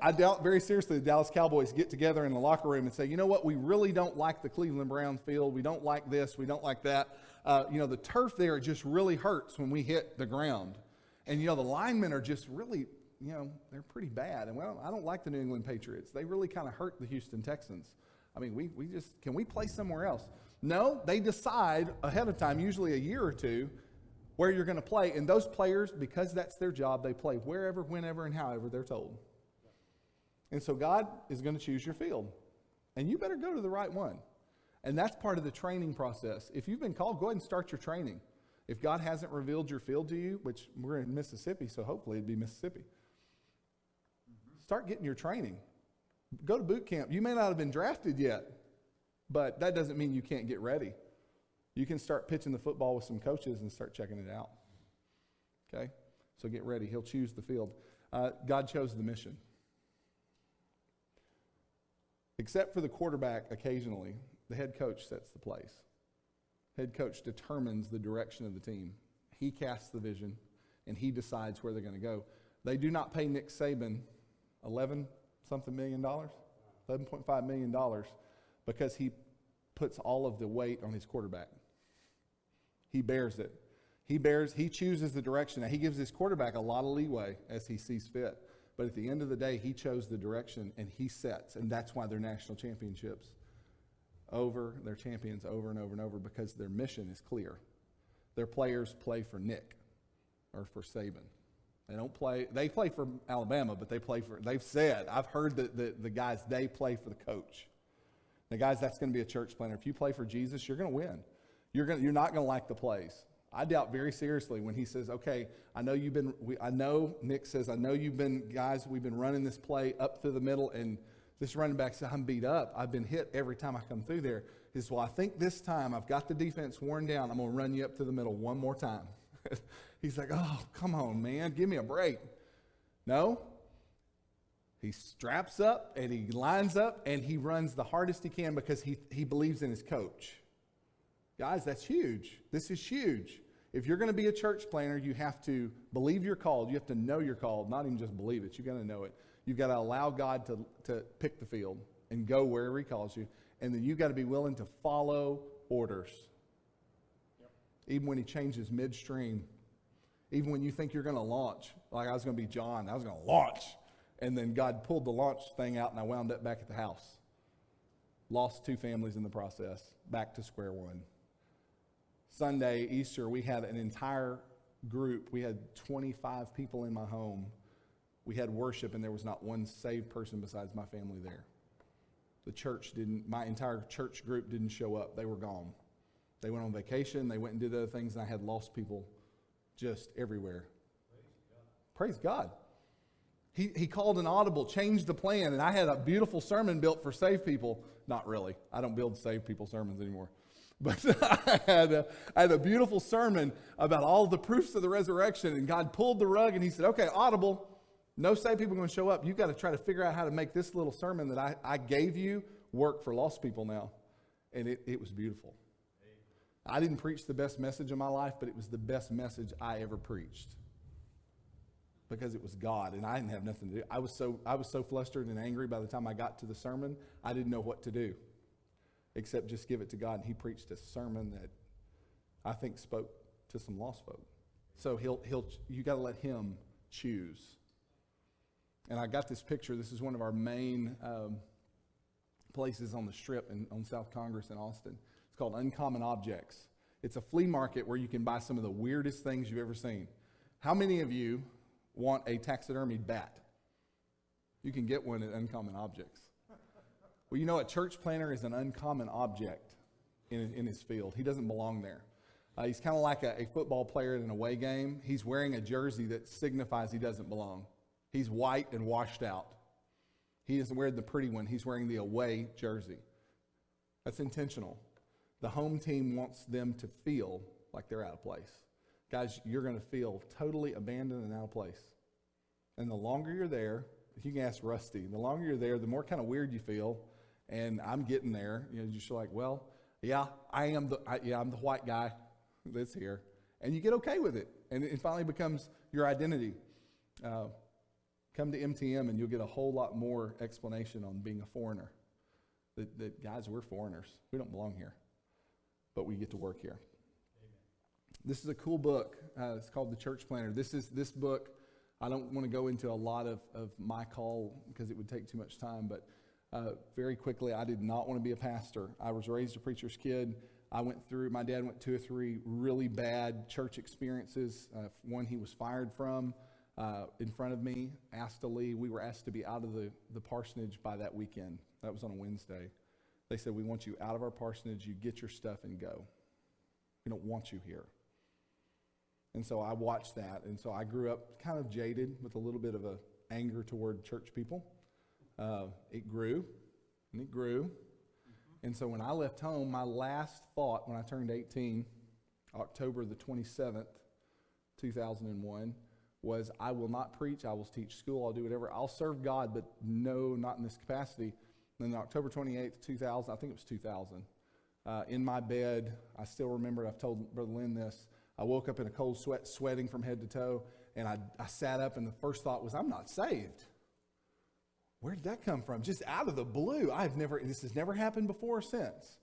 I doubt very seriously the Dallas Cowboys get together in the locker room and say, you know what, we really don't like the Cleveland Browns field. We don't like this. We don't like that. The turf there just really hurts when we hit the ground. And, the linemen are just really, they're pretty bad. And, well, I don't like the New England Patriots. They really kind of hurt the Houston Texans. I mean, can we play somewhere else? No, they decide ahead of time, usually a year or two, where you're going to play. And those players, because that's their job, they play wherever, whenever, and however they're told. And so God is going to choose your field. And you better go to the right one. And that's part of the training process. If you've been called, go ahead and start your training. If God hasn't revealed your field to you, which we're in Mississippi, so hopefully it'd be Mississippi. Start getting your training. Go to boot camp. You may not have been drafted yet, but that doesn't mean you can't get ready. You can start pitching the football with some coaches and start checking it out. Okay? So get ready. He'll choose the field. God chose the mission. Except for the quarterback, occasionally, the head coach sets the place. Head coach determines the direction of the team. He casts the vision, and he decides where they're going to go. They do not pay Nick Saban $11-something million, $11.5 million, because he puts all of the weight on his quarterback. He bears it. He chooses the direction. Now, he gives his quarterback a lot of leeway as he sees fit. But at the end of the day, he chose the direction, and he sets. And that's why they're national championships. They're champions over and over and over, because their mission is clear. Their players play for Nick or for Saban. They play for Alabama, but they've said, I've heard that the guys, they play for the coach. Now, guys, that's going to be a church planter. If you play for Jesus, you're going to win. You're not going to like the plays. I doubt very seriously when he says, okay, Nick says, I know you've been, guys, we've been running this play up through the middle, and this running back said, I'm beat up. I've been hit every time I come through there. He says, well, I think this time I've got the defense worn down. I'm going to run you up to the middle one more time. He's like, oh, come on, man. Give me a break. No. He straps up, and he lines up, and he runs the hardest he can because he believes in his coach. Guys, that's huge. This is huge. If you're going to be a church planner, you have to believe you're called. You have to know you're called, not even just believe it. You've got to know it. You've got to allow God to pick the field and go wherever he calls you. And then you've got to be willing to follow orders. Yep. Even when he changes midstream. Even when you think you're going to launch. Like I was going to be John. I was going to launch. And then God pulled the launch thing out, and I wound up back at the house. Lost 2 families in the process. Back to square one. Sunday, Easter, we had an entire group. We had 25 people in my home. We had worship, and there was not one saved person besides my family there. My entire church group didn't show up. They were gone. They went on vacation. They went and did other things, and I had lost people just everywhere. Praise God. He called an audible, changed the plan, and I had a beautiful sermon built for saved people. Not really. I don't build saved people sermons anymore. But I had a beautiful sermon about all the proofs of the resurrection, and God pulled the rug, and he said, okay, audible, no saved people are going to show up. You've got to try to figure out how to make this little sermon that I gave you work for lost people now. And it was beautiful. I didn't preach the best message of my life, but it was the best message I ever preached. Because it was God, and I didn't have nothing to do. I was so flustered and angry by the time I got to the sermon, I didn't know what to do. Except just give it to God. And he preached a sermon that I think spoke to some lost folk. So you got to let him choose. And I got this picture. This is one of our main places on the Strip on South Congress in Austin. It's called Uncommon Objects. It's a flea market where you can buy some of the weirdest things you've ever seen. How many of you want a taxidermied bat? You can get one at Uncommon Objects. Well, you know, a church planner is an uncommon object in his field. He doesn't belong there. He's kind of like a football player in an away game. He's wearing a jersey that signifies he doesn't belong. He's white and washed out. He doesn't wear the pretty one. He's wearing the away jersey. That's intentional. The home team wants them to feel like they're out of place. Guys, you're going to feel totally abandoned and out of place. And the longer you're there, you can ask Rusty, the longer you're there, the more kind of weird you feel. And I'm getting there. You know, you're just like, well, yeah, I'm the white guy that's here. And you get okay with it. And it finally becomes your identity. Come to MTM and you'll get a whole lot more explanation on being a foreigner. That guys, we're foreigners. We don't belong here, but we get to work here. Amen. This is a cool book. It's called The Church Planter. This book, I don't want to go into a lot of my call because it would take too much time, but very quickly, I did not want to be a pastor. I was raised a preacher's kid. My dad went 2 or 3 really bad church experiences. One he was fired from in front of me, asked to leave. We were asked to be out of the parsonage by that weekend. That was on a Wednesday. They said, we want you out of our parsonage. You get your stuff and go. We don't want you here. And so I watched that. And so I grew up kind of jaded with a little bit of a anger toward church people. It grew and it grew. And so when I left home, my last thought when I turned 18, October the 27th, 2001, was I will not preach, I will teach school, I'll do whatever. I'll serve God, but no, not in this capacity. And then October 28th, 2000, I think it was 2000, in my bed, I still remember, I've told Brother Lynn this, I woke up in a cold sweat, sweating from head to toe, and I sat up, and the first thought was, I'm not saved. Where did that come from? Just out of the blue. This has never happened before or since.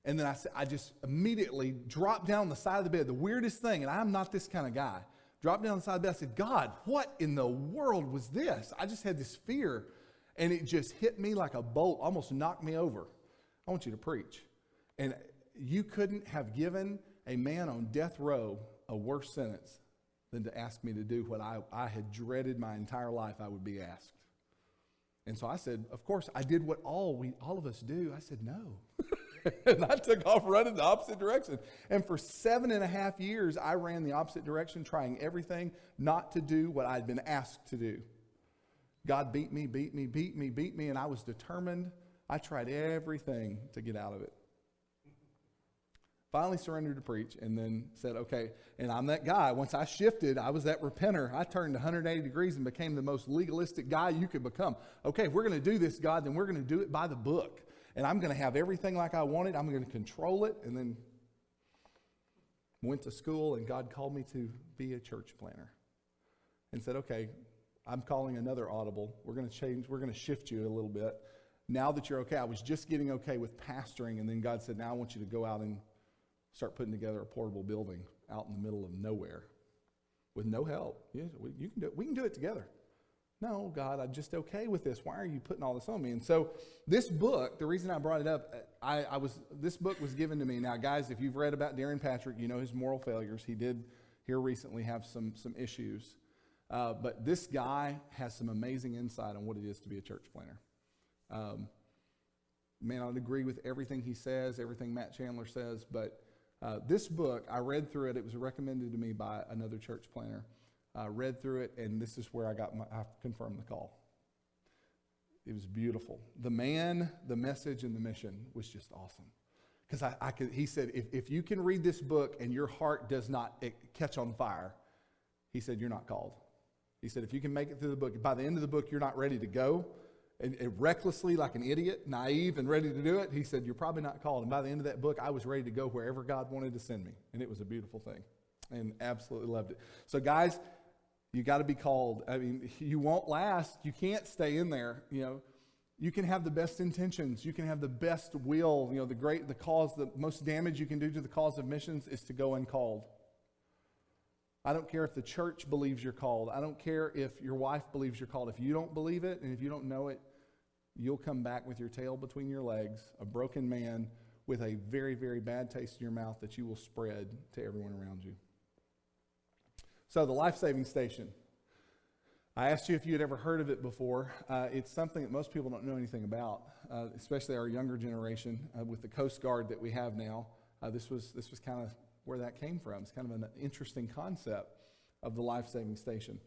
And then I just immediately dropped down the side of the bed, the weirdest thing, and I'm not this kind of guy. Dropped down the side of the bed, I said, God, what in the world was this? I just had this fear, and it just hit me like a bolt, almost knocked me over. I want you to preach. And you couldn't have given a man on death row a worse sentence than to ask me to do what I had dreaded my entire life I would be asked. And so I said, of course, I did what all of us do. I said, no. And I took off running the opposite direction. And for 7.5 years, I ran the opposite direction, trying everything not to do what I'd been asked to do. God beat me, and I was determined. I tried everything to get out of it. Finally surrendered to preach, and then said, okay, and I'm that guy. Once I shifted, I was that repenter. I turned 180 degrees and became the most legalistic guy you could become. Okay, if we're going to do this, God, then we're going to do it by the book. And I'm going to have everything like I wanted. I'm going to control it. And then went to school, and God called me to be a church planter. And said, okay, I'm calling another audible. We're going to change. We're going to shift you a little bit. Now that you're okay, I was just getting okay with pastoring. And then God said, now I want you to go out and start putting together a portable building out in the middle of nowhere with no help. You can do it. We can do it together. No, God, I'm just okay with this. Why are you putting all this on me? And so this book, the reason I brought it up, this book was given to me. Now, guys, if you've read about Darren Patrick, you know his moral failures. He did here recently have some issues. But this guy has some amazing insight on what it is to be a church planter. Man, I'd agree with everything he says, everything Matt Chandler says, but this book, I read through it. It was recommended to me by another church planter. Read through it, and this is where I confirmed the call. It was beautiful. The man, the message, and the mission was just awesome. Because he said, if you can read this book and your heart does not catch on fire, he said, you're not called. He said, if you can make it through the book, by the end of the book, you're not ready to go, and recklessly like an idiot, naive and ready to do it, he said, you're probably not called. And by the end of that book, I was ready to go wherever God wanted to send me. And it was a beautiful thing. And absolutely loved it. So guys, you got to be called. I mean, you won't last. You can't stay in there. You know, you can have the best intentions. You can have the best will. You know, the most damage you can do to the cause of missions is to go uncalled. I don't care if the church believes you're called. I don't care if your wife believes you're called. If you don't believe it and if you don't know it, you'll come back with your tail between your legs, a broken man with a very, very bad taste in your mouth that you will spread to everyone around you. So the life-saving station. I asked you if you had ever heard of it before. It's something that most people don't know anything about, especially our younger generation with the Coast Guard that we have now. This was kind of where that came from. It's kind of an interesting concept of the life-saving station.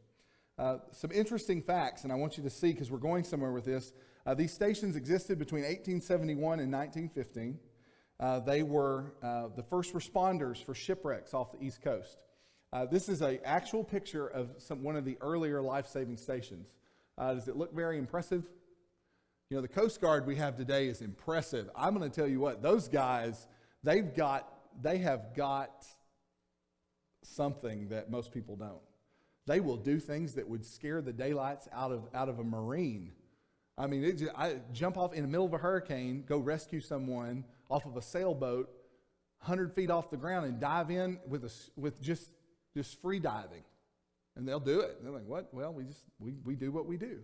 Some interesting facts, and I want you to see because we're going somewhere with this. These stations existed between 1871 and 1915. They were the first responders for shipwrecks off the East Coast. This is an actual picture of one of the earlier life-saving stations. Does it look very impressive? You know, the Coast Guard we have today is impressive. I'm going to tell you what, those guys, they have got something that most people don't. They will do things that would scare the daylights out of a Marine. I mean, I jump off in the middle of a hurricane, go rescue someone off of a sailboat, 100 feet off the ground, and dive in with just free diving, and they'll do it. They're like, "What? Well, we do what we do."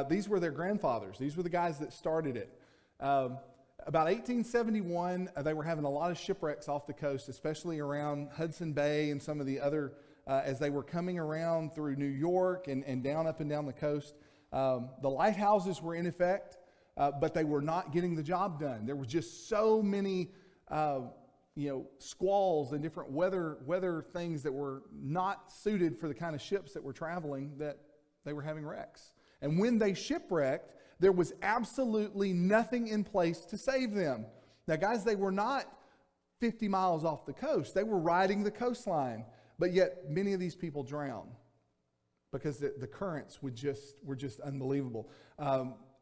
These were their grandfathers. These were the guys that started it. About 1871, they were having a lot of shipwrecks off the coast, especially around Hudson Bay and some of the other, as they were coming around through New York and down up and down the coast. The lighthouses were in effect, but they were not getting the job done. There were just so many, squalls and different weather things that were not suited for the kind of ships that were traveling, that they were having wrecks. And when they shipwrecked, there was absolutely nothing in place to save them. Now, guys, they were not 50 miles off the coast. They were riding the coastline, but yet many of these people drowned because the currents were just unbelievable.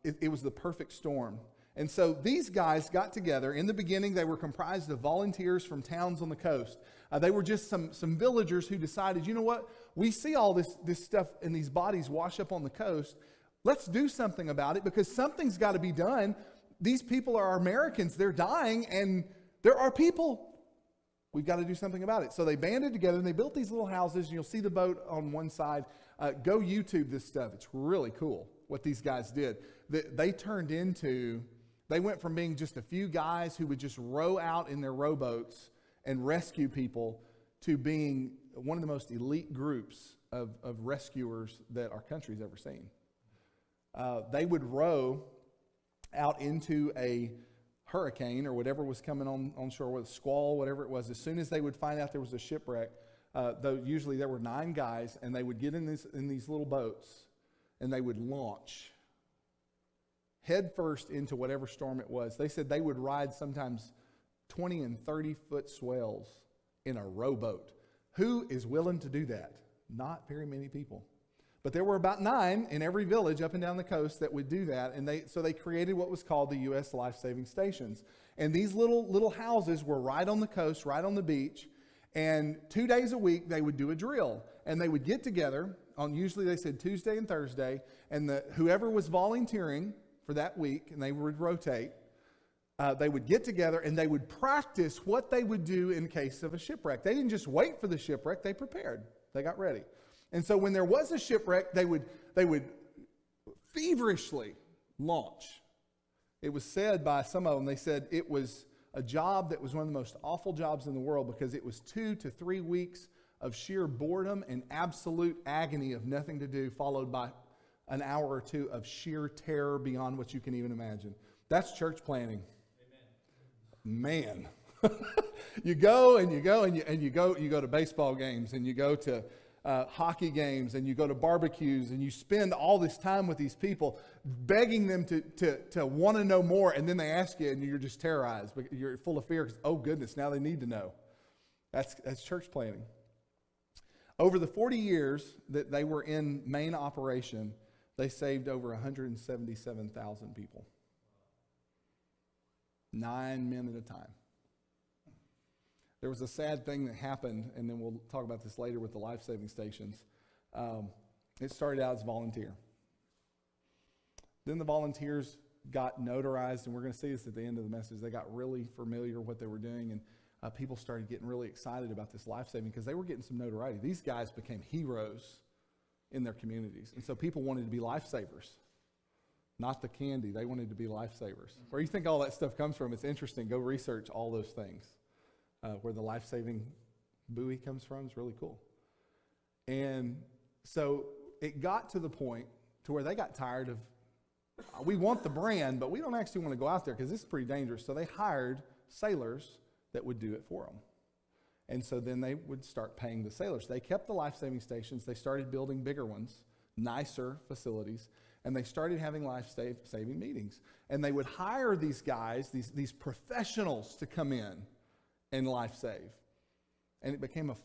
It was the perfect storm. And so these guys got together. In the beginning, they were comprised of volunteers from towns on the coast. They were just some villagers who decided, you know what? We see all this stuff and these bodies wash up on the coast. Let's do something about it, because something's got to be done. These people are Americans. They're dying, and there are people. We've got to do something about it. So they banded together, and they built these little houses. You'll see the boat on one side. Go YouTube this stuff. It's really cool what these guys did. They went from being just a few guys who would just row out in their rowboats and rescue people to being one of the most elite groups of rescuers that our country's ever seen. They would row out into a hurricane or whatever was coming on shore, with a squall, whatever it was. As soon as they would find out there was a shipwreck, though usually there were 9 guys, and they would get in these little boats, and they would launch head first into whatever storm it was. They said they would ride sometimes 20 and 30-foot swells in a rowboat. Who is willing to do that? Not very many people. But there were about 9 in every village up and down the coast that would do that, and so they created what was called the U.S. Life Saving Stations. And these little houses were right on the coast, right on the beach, and 2 days a week they would do a drill. And they would get together on, usually they said Tuesday and Thursday, and whoever was volunteering for that week, and they would rotate, they would get together and they would practice what they would do in case of a shipwreck. They didn't just wait for the shipwreck, they prepared. They got ready. And so when there was a shipwreck, they would feverishly launch. It was said by some of them, they said it was a job that was one of the most awful jobs in the world, because it was 2 to 3 weeks of sheer boredom and absolute agony of nothing to do, followed by an hour or 2 of sheer terror beyond what you can even imagine. That's church planning. Amen. Man. You go to baseball games, and you go to hockey games, and you go to barbecues, and you spend all this time with these people, begging them to want to know more, and then they ask you, and you're just terrorized. You're full of fear because, oh goodness, now they need to know. That's church planning. Over the 40 years that they were in main operation, they saved over 177,000 people. 9 men at a time. There was a sad thing that happened, and then we'll talk about this later with the life-saving stations. It started out as volunteer. Then the volunteers got notarized, and we're going to see this at the end of the message. They got really familiar with what they were doing, and people started getting really excited about this life-saving because they were getting some notoriety. These guys became heroes in their communities, and so people wanted to be lifesavers. Not the candy. They wanted to be lifesavers. Where you think all that stuff comes from, it's interesting. Go research all those things. Where the life-saving buoy comes from is really cool. And so it got to the point to where they got tired of, we want the brand, but we don't actually want to go out there because this is pretty dangerous. So they hired sailors that would do it for them. And so then they would start paying the sailors. They kept the life-saving stations. They started building bigger ones, nicer facilities, and they started having life-saving meetings. And they would hire these guys, these professionals, to come in and life save. And it became a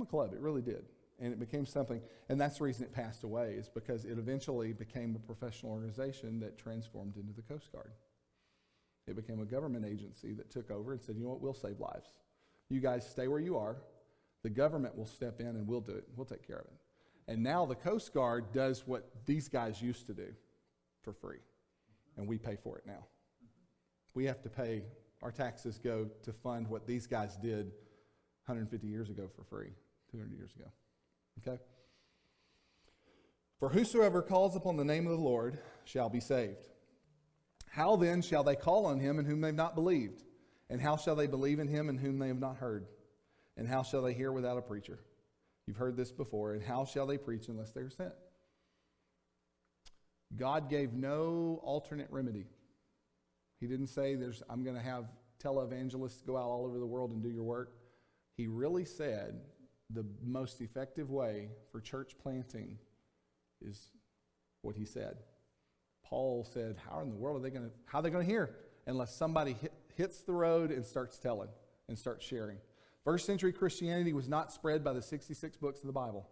club. It really did. And it became something, and that's the reason it passed away, is because it eventually became a professional organization that transformed into the Coast Guard. It became a government agency that took over and said, you know what, we'll save lives. You guys stay where you are. The government will step in and we'll do it. We'll take care of it. And now the Coast Guard does what these guys used to do for free. And we pay for it now. We have to pay, our taxes go to fund what these guys did 150 years ago for free, 200 years ago. Okay? For whosoever calls upon the name of the Lord shall be saved. How then shall they call on him in whom they've not believed? And how shall they believe in him in whom they have not heard? And how shall they hear without a preacher? You've heard this before. And how shall they preach unless they are sent? God gave no alternate remedy. He didn't say, I'm going to have televangelists go out all over the world and do your work. He really said the most effective way for church planting is what he said. Paul said, how in the world how are they going to hear? Unless somebody hits the road and starts telling and starts sharing. First century Christianity was not spread by the 66 books of the Bible.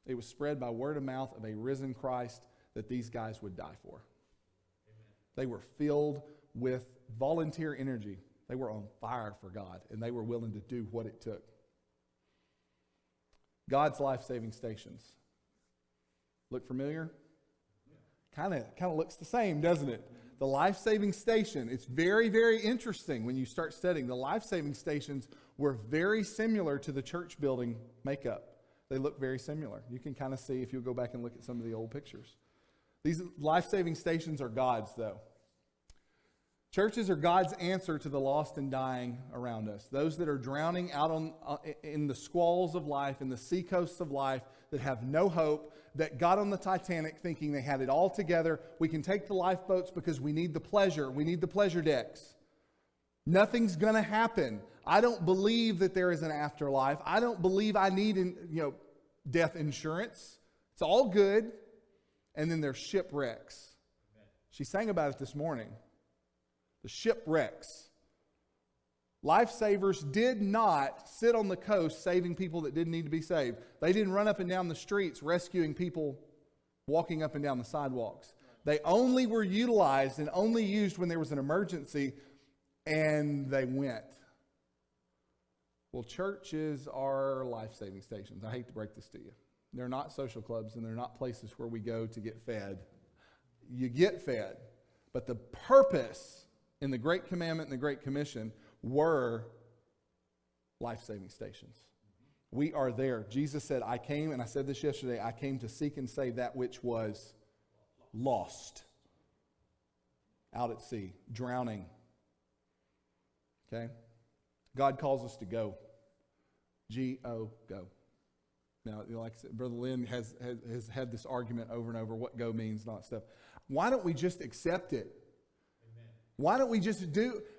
It was spread by word of mouth of a risen Christ that these guys would die for. Amen. They were filled with volunteer energy. They were on fire for God, and they were willing to do what it took. God's life-saving stations. Look familiar? Kind of looks the same, doesn't it? The life-saving station, it's very, very interesting when you start studying. The life-saving stations were very similar to the church building makeup. They look very similar. You can kind of see if you go back and look at some of the old pictures. These life-saving stations are God's, though. Churches are God's answer to the lost and dying around us. Those that are drowning out in the squalls of life, in the seacoasts of life, that have no hope, that got on the Titanic thinking they had it all together. We can take the lifeboats because we need the pleasure. We need the pleasure decks. Nothing's going to happen. I don't believe that there is an afterlife. I don't believe I need death insurance. It's all good. And then there's shipwrecks. She sang about it this morning. The shipwrecks. Lifesavers did not sit on the coast saving people that didn't need to be saved. They didn't run up and down the streets rescuing people walking up and down the sidewalks. They only were utilized and only used when there was an emergency, and they went. Well, churches are life-saving stations. I hate to break this to you. They're not social clubs, and they're not places where we go to get fed. You get fed. But the purpose in the Great Commandment and the Great Commission were life-saving stations. We are there. Jesus said, I came, and I said this yesterday, I came to seek and save that which was lost. Out at sea, drowning. Okay? God calls us to go. G-O, go. Now, like I said, Brother Lynn has had this argument over and over what go means and all that stuff. Why don't we just accept it? Amen. Why don't we just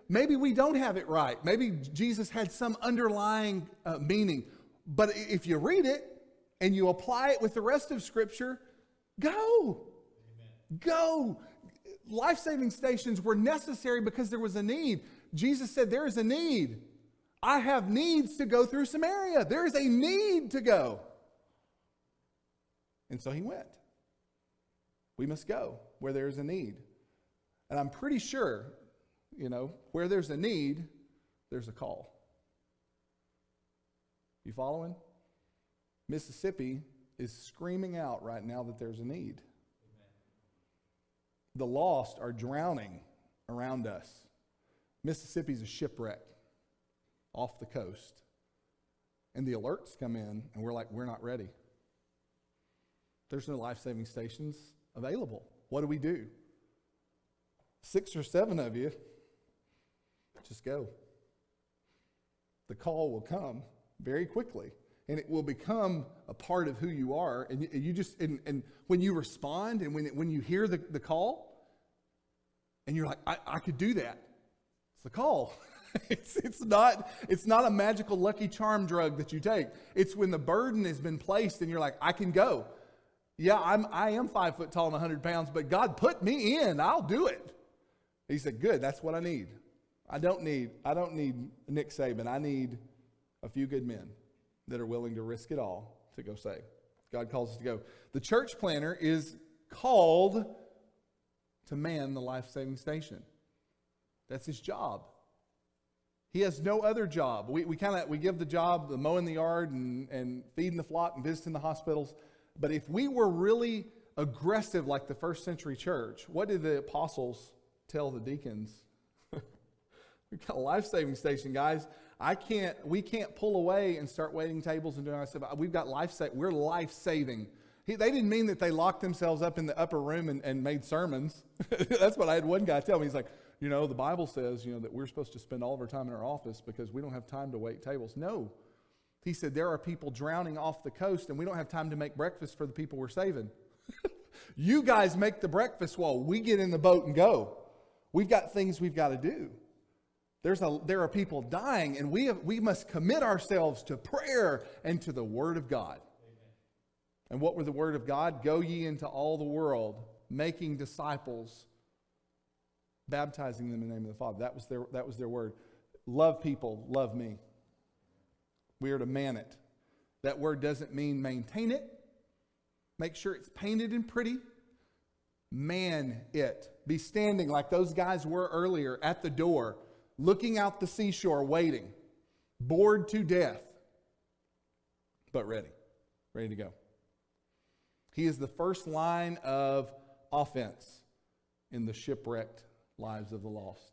maybe we don't have it right. Maybe Jesus had some underlying meaning. But if you read it and you apply it with the rest of Scripture, go. Amen. Go. Life-saving stations were necessary because there was a need. Jesus said, there is a need. I have needs to go through Samaria. There is a need to go. And so he went. We must go where there is a need. And I'm pretty sure, where there's a need, there's a call. You following? Mississippi is screaming out right now that there's a need. Amen. The lost are drowning around us. Mississippi's a shipwreck off the coast. And the alerts come in, and we're like, we're not ready. There's no life-saving stations available. What do we do? 6 or 7 of you, just go. The call will come very quickly, and it will become a part of who you are. And you just and when you respond, and when you hear the call, and you're like, I could do that. It's the call. It's not a magical lucky charm drug that you take. It's when the burden has been placed, and you're like, I can go. Yeah, I am 5 foot tall and 100 pounds, but God put me in. I'll do it. He said, good, that's what I need. I don't need Nick Saban. I need a few good men that are willing to risk it all to go save. God calls us to go. The church planter is called to man the life-saving station. That's his job. He has no other job. We give the job, the mowing the yard and feeding the flock and visiting the hospitals. But if we were really aggressive like the first century church, what did the apostles tell the deacons? We've got a life-saving station, guys. We can't pull away and start waiting tables and doing our stuff. We've got we're life-saving. They didn't mean that they locked themselves up in the upper room and made sermons. That's what I had one guy tell me. He's like, the Bible says, that we're supposed to spend all of our time in our office because we don't have time to wait tables. No. He said, there are people drowning off the coast and we don't have time to make breakfast for the people we're saving. You guys make the breakfast while we get in the boat and go. We've got things we've got to do. There are people dying, and we must commit ourselves to prayer and to the Word of God. Amen. And what were the Word of God? Go ye into all the world, making disciples, baptizing them in the name of the Father. That was their word. Love people, love me. We are to man it. That word doesn't mean maintain it. Make sure it's painted and pretty. Man it. Be standing like those guys were earlier at the door, looking out the seashore, waiting, bored to death, but ready to go. He is the first line of offense in the shipwrecked lives of the lost.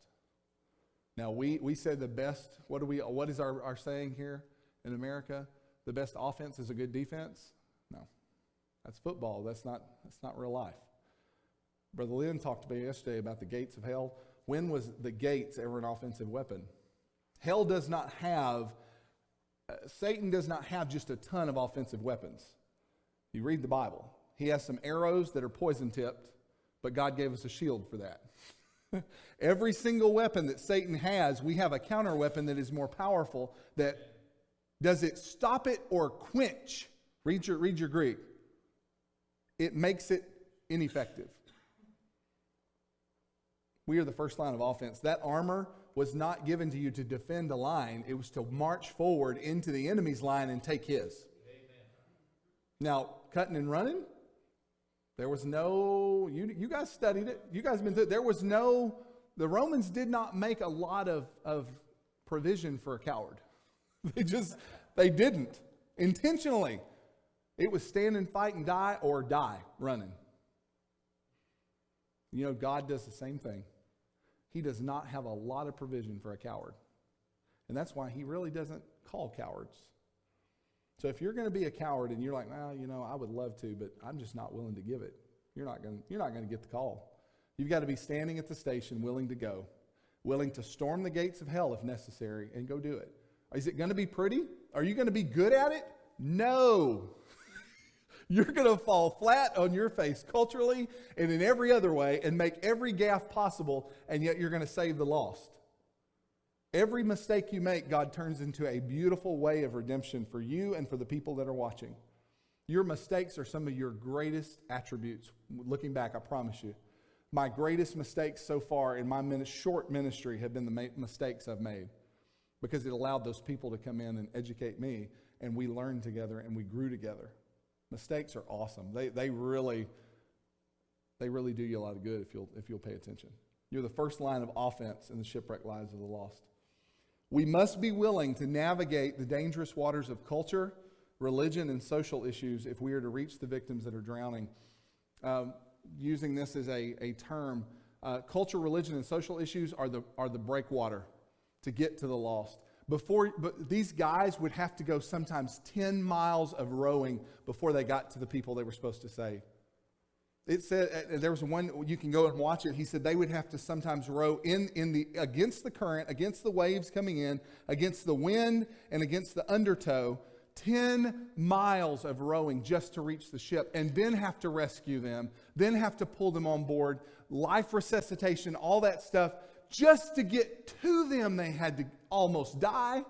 Now, we said the best, what is our saying here in America? The best offense is a good defense? No. That's football. That's not real life. Brother Lynn talked to me yesterday about the gates of hell. When was the gates ever an offensive weapon? Hell does not have, Satan does not have just a ton of offensive weapons. You read the Bible. He has some arrows that are poison tipped, but God gave us a shield for that. Every single weapon that Satan has, we have a counter weapon that is more powerful. That does it stop it or quench? Read your Greek. It makes it ineffective. We are the first line of offense. That armor was not given to you to defend a line. It was to march forward into the enemy's line and take his. Amen. Now, cutting and running, there was no, you guys studied it. You guys been through it. There was no, the Romans did not make a lot of provision for a coward. They didn't. Intentionally. It was stand and fight and die or die running. God does the same thing. He does not have a lot of provision for a coward. And that's why he really doesn't call cowards. So if you're going to be a coward and you're like, well, I would love to, but I'm just not willing to give it. You're not going to get the call. You've got to be standing at the station, willing to go, willing to storm the gates of hell if necessary, and go do it. Is it going to be pretty? Are you going to be good at it? No. You're going to fall flat on your face culturally and in every other way and make every gaffe possible, and yet you're going to save the lost. Every mistake you make, God turns into a beautiful way of redemption for you and for the people that are watching. Your mistakes are some of your greatest attributes. Looking back, I promise you. My greatest mistakes so far in my short ministry have been the mistakes I've made, because it allowed those people to come in and educate me, and we learned together and we grew together. Mistakes are awesome. They really do you a lot of good if you'll pay attention. You're the first line of offense in the shipwrecked lives of the lost. We must be willing to navigate the dangerous waters of culture, religion, and social issues if we are to reach the victims that are drowning. Using this as a term, culture, religion, and social issues are the breakwater to get to the lost. But these guys would have to go sometimes 10 miles of rowing before they got to the people they were supposed to save. It said, there was one, you can go and watch it. He said they would have to sometimes row against the current, against the waves coming in, against the wind, and against the undertow, 10 miles of rowing just to reach the ship, and then have to rescue them, then have to pull them on board, life resuscitation, all that stuff. Just to get to them, they had to almost die.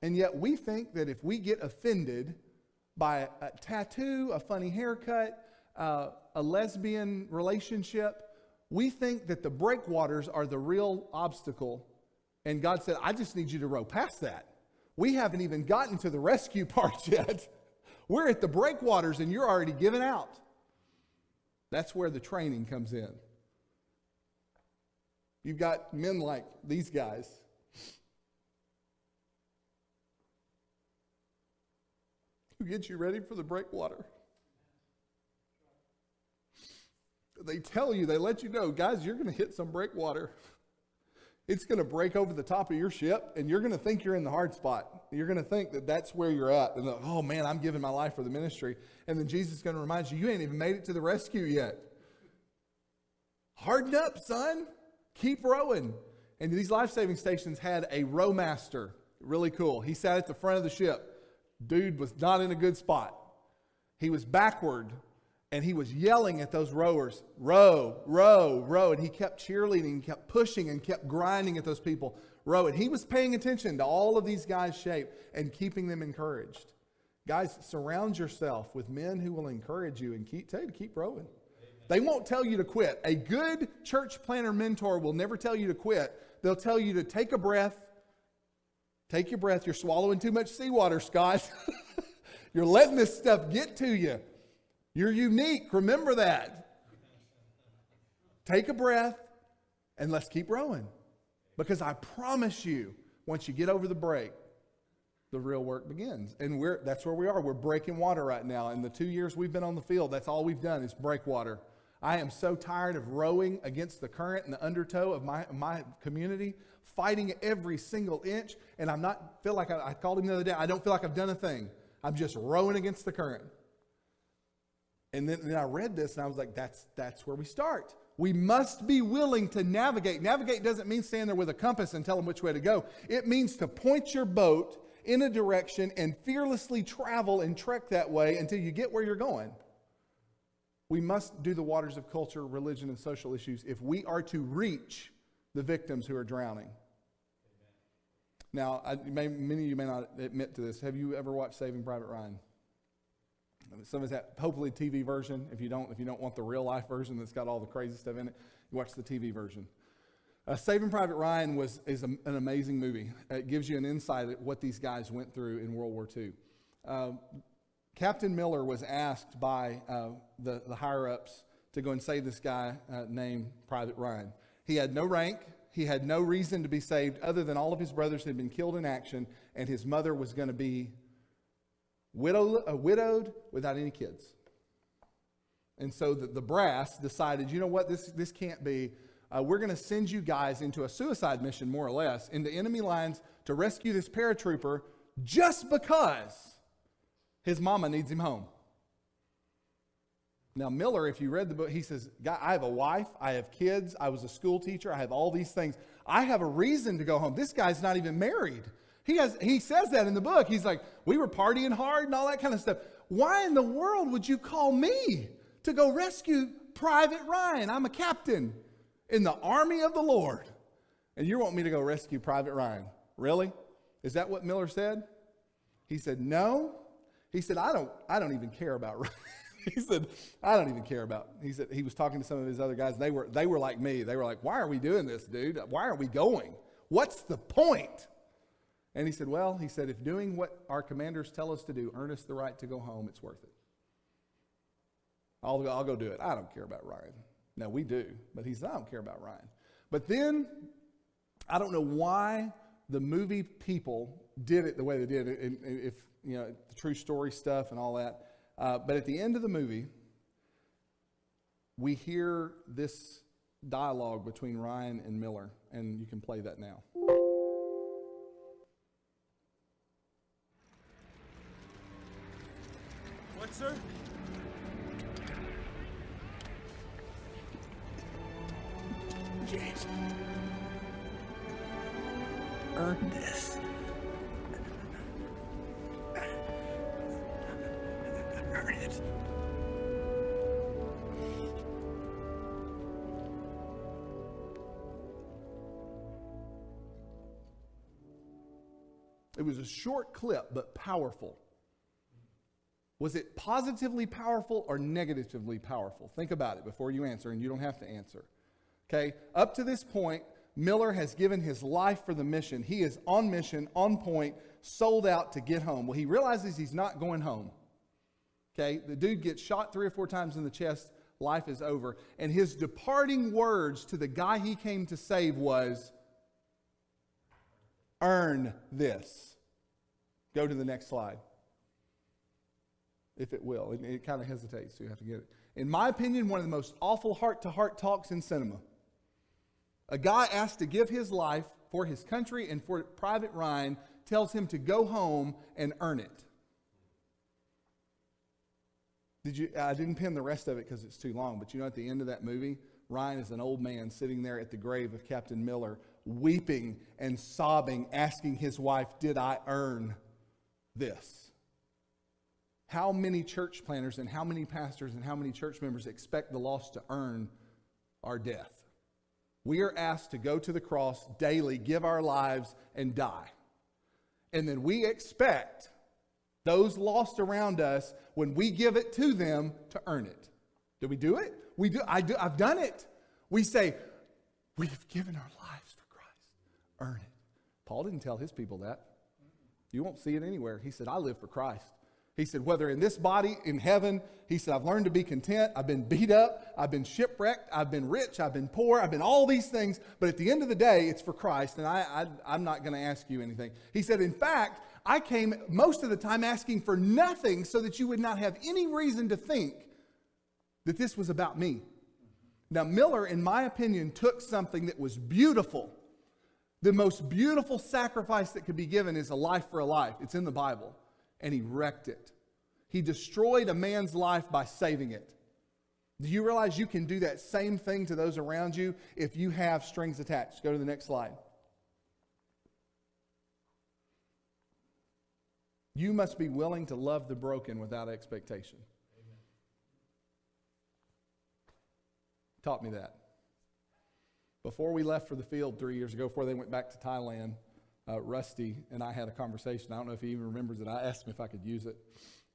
And yet we think that if we get offended by a tattoo, a funny haircut, a lesbian relationship, we think that the breakwaters are the real obstacle. And God said, I just need you to row past that. We haven't even gotten to the rescue part yet. We're at the breakwaters and you're already giving out. That's where the training comes in. You've got men like these guys who gets you ready for the breakwater. They tell you, they let you know, guys, you're going to hit some breakwater. It's going to break over the top of your ship, and you're going to think you're in the hard spot. You're going to think that that's where you're at. And oh, man, I'm giving my life for the ministry. And then Jesus is going to remind you, you ain't even made it to the rescue yet. Harden up, son. Keep rowing. And these life-saving stations had a row master. Really cool. He sat at the front of the ship. Dude was not in a good spot. He was backward. And he was yelling at those rowers, row, row, row. And he kept cheerleading, kept pushing, and kept grinding at those people, row. And he was paying attention to all of these guys' shape and keeping them encouraged. Guys, surround yourself with men who will encourage you and tell you to keep rowing. Amen. They won't tell you to quit. A good church planner mentor will never tell you to quit. They'll tell you to take a breath. Take your breath. You're swallowing too much seawater, Scott. You're letting this stuff get to you. You're unique. Remember that. Take a breath and let's keep rowing. Because I promise you, once you get over the break, the real work begins. And that's where we are. We're breaking water right now. In the 2 years we've been on the field, that's all we've done is break water. I am so tired of rowing against the current and the undertow of my community, fighting every single inch. And I called him the other day, I don't feel like I've done a thing. I'm just rowing against the current. And then I read this and I was like, that's where we start. We must be willing to navigate. Navigate doesn't mean stand there with a compass and tell them which way to go. It means to point your boat in a direction and fearlessly travel and trek that way until you get where you're going. We must do the waters of culture, religion, and social issues if we are to reach the victims who are drowning. Now, many of you may not admit to this. Have you ever watched Saving Private Ryan? Some of that, hopefully TV version. If you don't want the real life version that's got all the crazy stuff in it, you watch the TV version. Saving Private Ryan is an amazing movie. It gives you an insight at what these guys went through in World War II. Captain Miller was asked by the higher ups to go and save this guy named Private Ryan. He had no rank. He had no reason to be saved other than all of his brothers had been killed in action, and his mother was going to be widowed without any kids. And so the brass decided, you know what, this can't be. We're going to send you guys into a suicide mission, more or less, into enemy lines to rescue this paratrooper just because his mama needs him home. Now, Miller, if you read the book, he says, I have a wife, I have kids, I was a school teacher, I have all these things. I have a reason to go home. This guy's not even married. He says that in the book. He's like, we were partying hard and all that kind of stuff. Why in the world would you call me to go rescue Private Ryan? I'm a captain in the army of the Lord. And you want me to go rescue Private Ryan? Really? Is that what Miller said? He said, no. He said, I don't even care about Ryan. He said, I don't even care about. He said he was talking to some of his other guys. They were like me. They were like, why are we doing this, dude? Why are we going? What's the point? And he said, if doing what our commanders tell us to do earn us the right to go home, it's worth it. I'll go do it. I don't care about Ryan. No, we do. But he said, I don't care about Ryan. But then, I don't know why the movie people did it the way they did it, and if, the true story stuff and all that. But at the end of the movie, we hear this dialogue between Ryan and Miller, and you can play that now. What, sir? James. Earn this. Earn it. It was a short clip, but powerful. Was it positively powerful or negatively powerful? Think about it before you answer, and you don't have to answer. Okay? Up to this point, Miller has given his life for the mission. He is on mission, on point, sold out to get home. Well, he realizes he's not going home. Okay? The dude gets shot 3 or 4 times in the chest. Life is over. And his departing words to the guy he came to save was, earn this. Go to the next slide. if it will. It kind of hesitates, so you have to get it. In my opinion, one of the most awful heart-to-heart talks in cinema. A guy asked to give his life for his country and for Private Ryan tells him to go home and earn it. I didn't pin the rest of it because it's too long, but you know at the end of that movie, Ryan is an old man sitting there at the grave of Captain Miller, weeping and sobbing, asking his wife, did I earn this? How many church planners and how many pastors and how many church members expect the lost to earn our death? We are asked to go to the cross daily, give our lives, and die. And then we expect those lost around us, when we give it to them, to earn it. Do we do it? We do. I've done it. We say, we have given our lives for Christ. Earn it. Paul didn't tell his people that. You won't see it anywhere. He said, I live for Christ. He said, whether in this body, in heaven, he said, I've learned to be content. I've been beat up. I've been shipwrecked. I've been rich. I've been poor. I've been all these things. But at the end of the day, it's for Christ. And I'm not going to ask you anything. He said, in fact, I came most of the time asking for nothing so that you would not have any reason to think that this was about me. Now, Miller, in my opinion, took something that was beautiful. The most beautiful sacrifice that could be given is a life for a life. It's in the Bible. And he wrecked it. He destroyed a man's life by saving it. Do you realize you can do that same thing to those around you if you have strings attached? Go to the next slide. You must be willing to love the broken without expectation. Amen. Taught me that. Before we left for the field 3 years ago, before they went back to Thailand, Rusty and I had a conversation. I don't know if he even remembers it. I asked him if I could use it.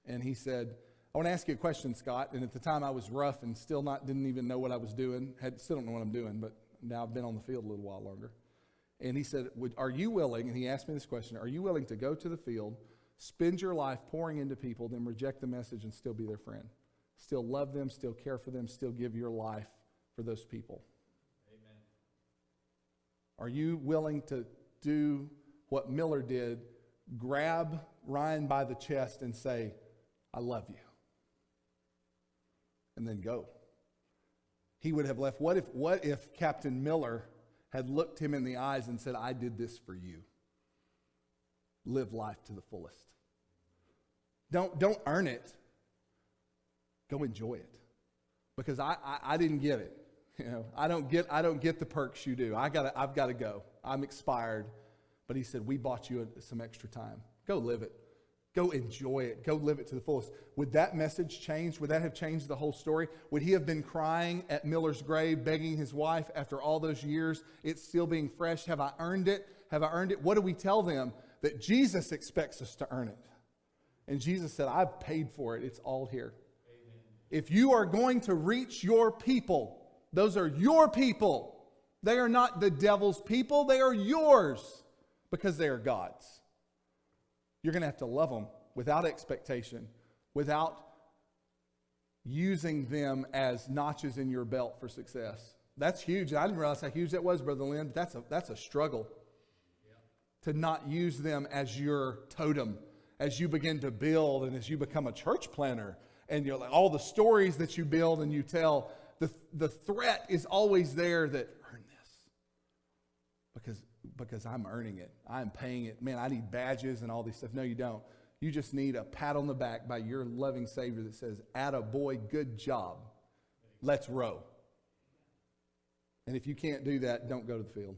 And he said, I want to ask you a question, Scott. And at the time I was rough and didn't even know what I was doing. Still don't know what I'm doing, but now I've been on the field a little while longer. And he said, are you willing, and he asked me this question, are you willing to go to the field, spend your life pouring into people, then reject the message and still be their friend? Still love them, still care for them, still give your life for those people. Amen. Are you willing to do what Miller did, grab Ryan by the chest and say, I love you, and then go? He would have left. What if Captain Miller had looked him in the eyes and said, I did this for you? Live life to the fullest. Don't earn it. Go enjoy it. Because I didn't get it. You know, I don't get the perks you do. I've got to go. I'm expired. But he said, we bought you some extra time. Go live it. Go enjoy it. Go live it to the fullest. Would that message change? Would that have changed the whole story? Would he have been crying at Miller's grave, begging his wife after all those years, it's still being fresh? Have I earned it? Have I earned it? What do we tell them? That Jesus expects us to earn it. And Jesus said, I've paid for it. It's all here. Amen. If you are going to reach your people, those are your people. They are not the devil's people. They are yours because they are God's. You're going to have to love them without expectation, without using them as notches in your belt for success. That's huge. I didn't realize how huge that was, Brother Lynn. That's a struggle. To not use them as your totem as you begin to build and as you become a church planner, and you're like, all the stories that you build and you tell, the threat is always there that earn this because I'm earning it. I'm paying it. Man, I need badges and all these stuff. No, you don't. You just need a pat on the back by your loving Savior that says, atta boy, good job. Let's row. And if you can't do that, don't go to the field.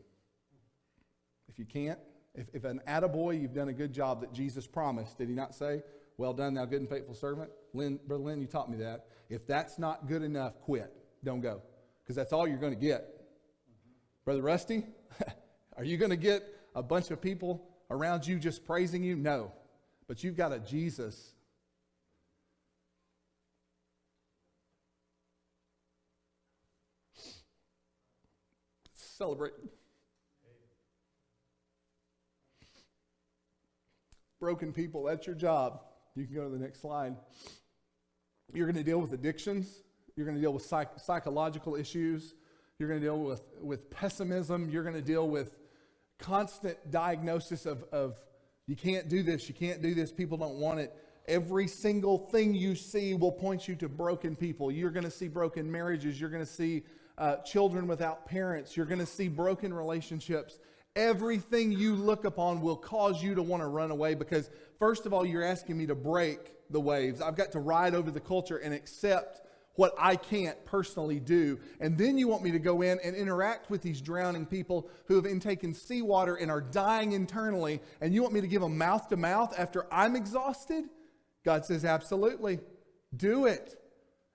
If you can't, if an attaboy, you've done a good job that Jesus promised, did he not say, well done, thou good and faithful servant? Brother Lynn, you taught me that. If that's not good enough, quit. Don't go. Because that's all you're going to get. Brother Rusty, are you going to get a bunch of people around you just praising you? No. But you've got a Jesus. Celebrate. Broken people, that's your job. You can go to the next slide. You're going to deal with addictions. You're going to deal with psychological issues. You're going to deal with pessimism. You're going to deal with constant diagnosis of you can't do this, people don't want it. Every single thing you see will point you to broken people. You're going to see broken marriages. You're going to see children without parents. You're going to see broken relationships. Everything you look upon will cause you to want to run away because, first of all, you're asking me to break the waves. I've got to ride over the culture and accept what I can't personally do. And then you want me to go in and interact with these drowning people who have intaken seawater and are dying internally, and you want me to give them mouth to mouth after I'm exhausted? God says, absolutely. Do it.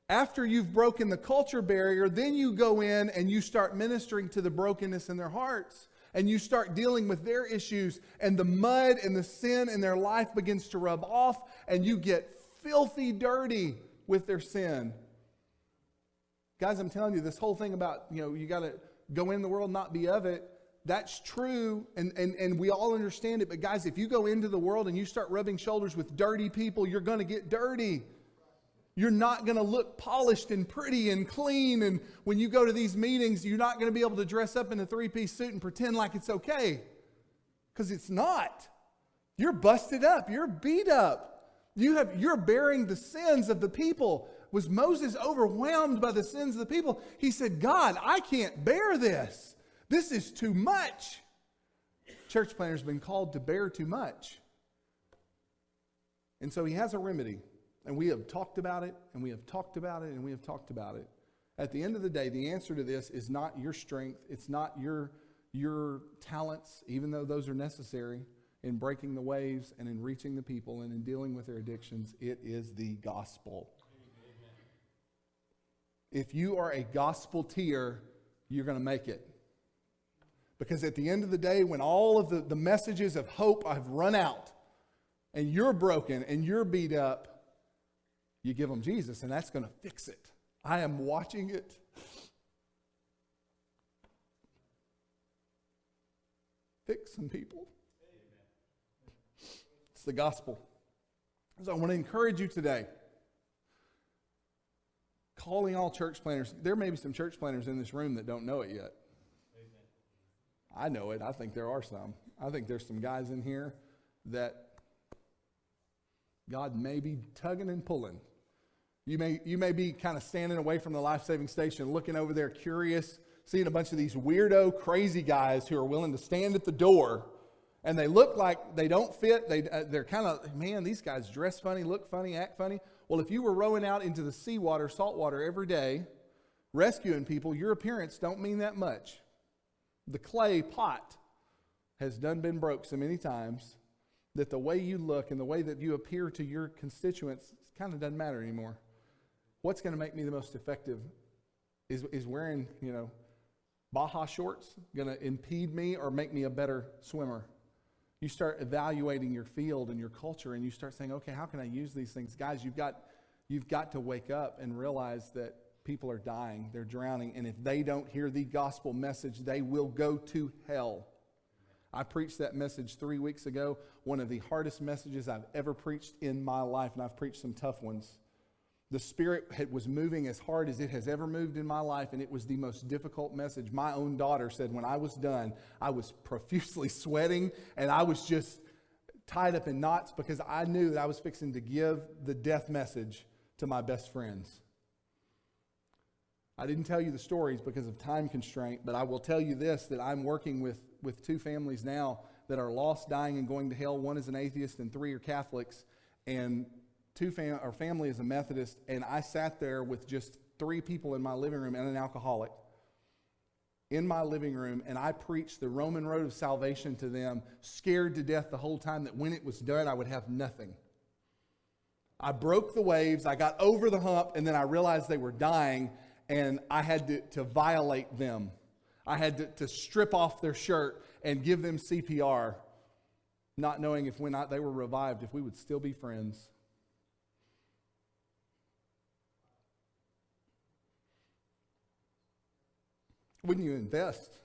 After you've broken the culture barrier, then you go in and you start ministering to the brokenness in their hearts. And you start dealing with their issues, and the mud and the sin in their life begins to rub off, and you get filthy dirty with their sin. Guys, I'm telling you, this whole thing about, you got to go in the world, not be of it, that's true, and we all understand it. But guys, if you go into the world and you start rubbing shoulders with dirty people, you're going to get dirty. You're not going to look polished and pretty and clean. And when you go to these meetings, you're not going to be able to dress up in a three-piece suit and pretend like it's okay. Because it's not. You're busted up. You're beat up. You're bearing the sins of the people. Was Moses overwhelmed by the sins of the people? He said, God, I can't bear this. This is too much. Church planter's been called to bear too much. And so he has a remedy. And we have talked about it, and we have talked about it, and we have talked about it. At the end of the day, the answer to this is not your strength. It's not your talents, even though those are necessary in breaking the waves and in reaching the people and in dealing with their addictions. It is the gospel. Amen. If you are a gospel-teer, you're going to make it. Because at the end of the day, when all of the messages of hope have run out, and you're broken and you're beat up, you give them Jesus, and that's going to fix it. I am watching it. Fix some people. It's the gospel. So I want to encourage you today. Calling all church planters. There may be some church planters in this room that don't know it yet. I know it. I think there are some. I think there's some guys in here that God may be tugging and pulling. You may be kind of standing away from the life-saving station, looking over there curious, seeing a bunch of these weirdo, crazy guys who are willing to stand at the door, and they look like they don't fit. They're kind of, man, these guys dress funny, look funny, act funny. Well, if you were rowing out into the seawater, salt water every day, rescuing people, your appearance don't mean that much. The clay pot has been broke so many times that the way you look and the way that you appear to your constituents kind of doesn't matter anymore. What's going to make me the most effective is wearing, Baja shorts going to impede me or make me a better swimmer? You start evaluating your field and your culture, and you start saying, okay, how can I use these things? Guys, you've got to wake up and realize that people are dying, they're drowning, and if they don't hear the gospel message, they will go to hell. I preached that message 3 weeks ago, one of the hardest messages I've ever preached in my life, and I've preached some tough ones. The Spirit was moving as hard as it has ever moved in my life, and it was the most difficult message. My own daughter said when I was done, I was profusely sweating, and I was just tied up in knots because I knew that I was fixing to give the death message to my best friends. I didn't tell you the stories because of time constraint, but I will tell you this, that I'm working with two families now that are lost, dying, and going to hell. One is an atheist and 3 are Catholics, and our family is a Methodist, and I sat there with just 3 people in my living room and an alcoholic in my living room, and I preached the Roman road of salvation to them, scared to death the whole time that when it was done, I would have nothing. I broke the waves, I got over the hump, and then I realized they were dying, and I had to violate them. I had to strip off their shirt and give them CPR, not knowing if when they were revived, if we would still be friends. When you invest,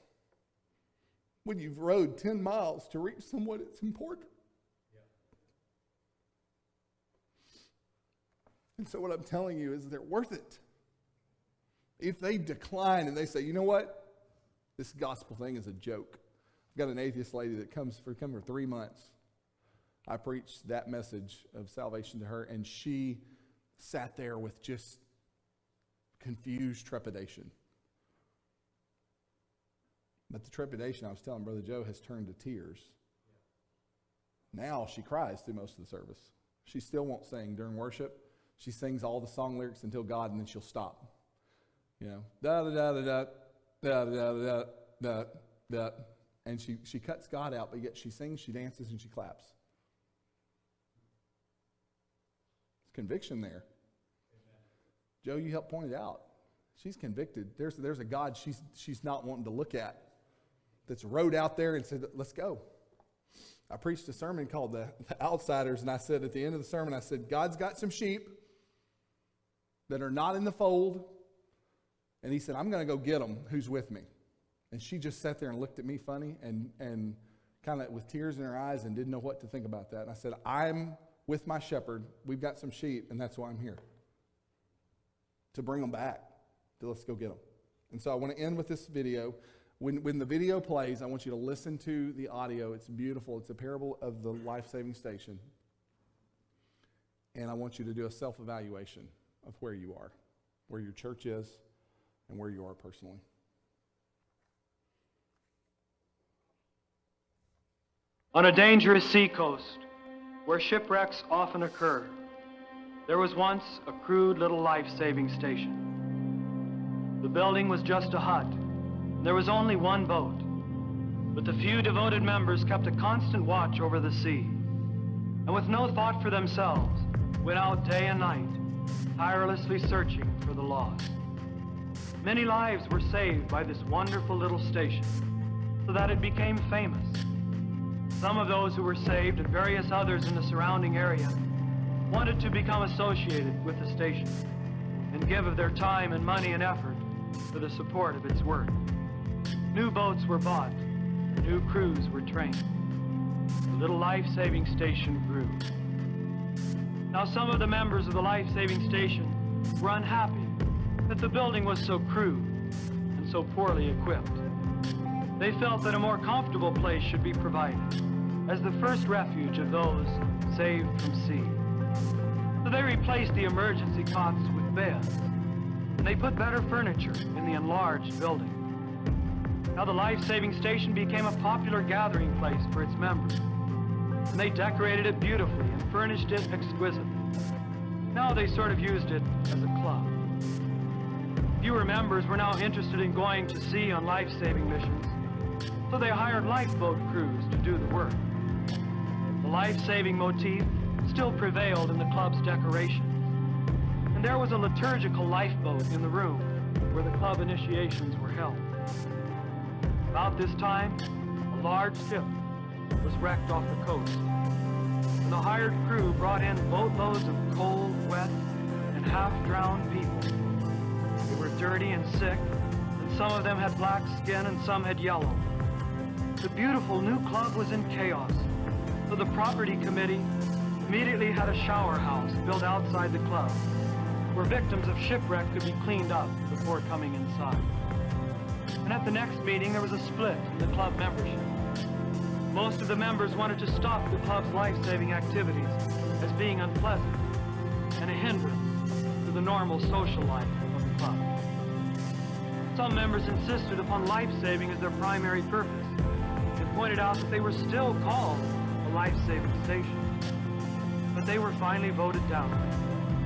when you've rode 10 miles to reach someone, it's important. Yeah. And so what I'm telling you is they're worth it. If they decline and they say, you know what? This gospel thing is a joke. I've got an atheist lady that comes for 3 months. I preached that message of salvation to her, and she sat there with just confused trepidation. But the trepidation, I was telling Brother Joe, has turned to tears. Now she cries through most of the service. She still won't sing during worship. She sings all the song lyrics until God, and then she'll stop. You know, da da da da da da da da da da, and she cuts God out, but yet she sings, she dances, and she claps. There's conviction there. Amen. Joe, you helped point it out. She's convicted. There's a God she's not wanting to look at, that's rode out there and said, let's go. I preached a sermon called the Outsiders, and I said at the end of the sermon, I said, God's got some sheep that are not in the fold, and he said, I'm going to go get them. Who's with me? And she just sat there and looked at me funny and kind of with tears in her eyes and didn't know what to think about that. And I said, I'm with my shepherd. We've got some sheep, and that's why I'm here, to bring them back. Let's go get them. And so I want to end with this video. When the video plays, I want you to listen to the audio. It's beautiful. It's a parable of the life-saving station. And I want you to do a self-evaluation of where you are, where your church is, and where you are personally. On a dangerous seacoast, where shipwrecks often occur, there was once a crude little life-saving station. The building was just a hut. There was only one boat, but the few devoted members kept a constant watch over the sea, and with no thought for themselves, went out day and night, tirelessly searching for the lost. Many lives were saved by this wonderful little station, so that it became famous. Some of those who were saved and various others in the surrounding area wanted to become associated with the station and give of their time and money and effort for the support of its work. New boats were bought, new crews were trained. The little life-saving station grew. Now some of the members of the life-saving station were unhappy that the building was so crude and so poorly equipped. They felt that a more comfortable place should be provided as the first refuge of those saved from sea. So they replaced the emergency cots with beds, and they put better furniture in the enlarged building. Now the life-saving station became a popular gathering place for its members, and they decorated it beautifully and furnished it exquisitely. Now they sort of used it as a club. Fewer members were now interested in going to sea on life-saving missions, so they hired lifeboat crews to do the work. The life-saving motif still prevailed in the club's decorations, and there was a liturgical lifeboat in the room where the club initiations were held. About this time, a large ship was wrecked off the coast, and the hired crew brought in boatloads of cold, wet, and half-drowned people. They were dirty and sick, and some of them had black skin and some had yellow. The beautiful new club was in chaos, so the property committee immediately had a shower house built outside the club, where victims of shipwreck could be cleaned up before coming inside. And at the next meeting, there was a split in the club membership. Most of the members wanted to stop the club's life-saving activities as being unpleasant and a hindrance to the normal social life of the club. Some members insisted upon life-saving as their primary purpose and pointed out that they were still called a life-saving station. But they were finally voted down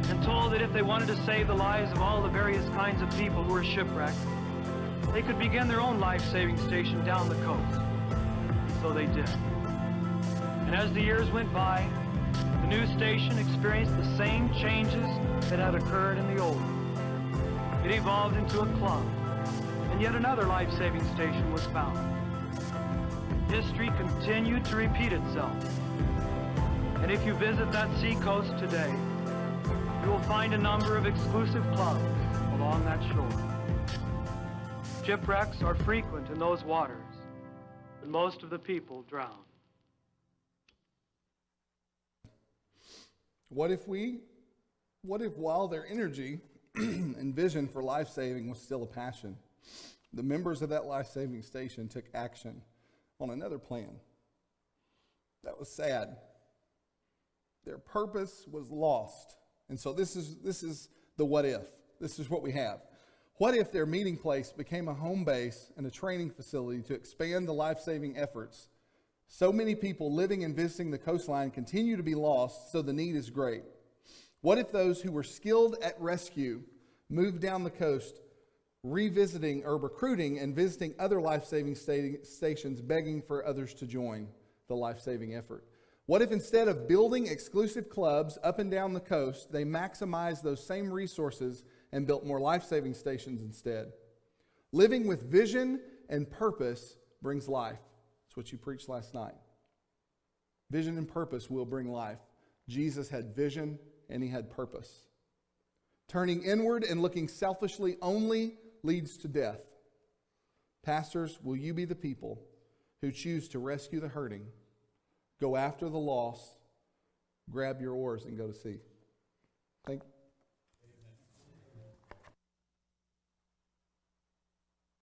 and told that if they wanted to save the lives of all the various kinds of people who were shipwrecked, they could begin their own life-saving station down the coast. So they did. And as the years went by, the new station experienced the same changes that had occurred in the old one. It evolved into a club, and yet another life-saving station was found. History continued to repeat itself. And if you visit that seacoast today, you will find a number of exclusive clubs along that shore. Shipwrecks are frequent in those waters, and most of the people drown. What if while their energy and vision for life-saving was still a passion, the members of that life-saving station took action on another plan that was sad Their purpose was lost. And so this is the what if. This is what we have. What if their meeting place became a home base and a training facility to expand the life-saving efforts? So many people living and visiting the coastline continue to be lost, so the need is great. What if those who were skilled at rescue moved down the coast, revisiting or recruiting and visiting other life-saving stations, begging for others to join the life-saving effort? What if instead of building exclusive clubs up and down the coast, they maximized those same resources and built more life-saving stations instead? Living with vision and purpose brings life. That's what you preached last night. Vision and purpose will bring life. Jesus had vision and he had purpose. Turning inward and looking selfishly only leads to death. Pastors, will you be the people who choose to rescue the hurting, go after the lost, grab your oars and go to sea? Thank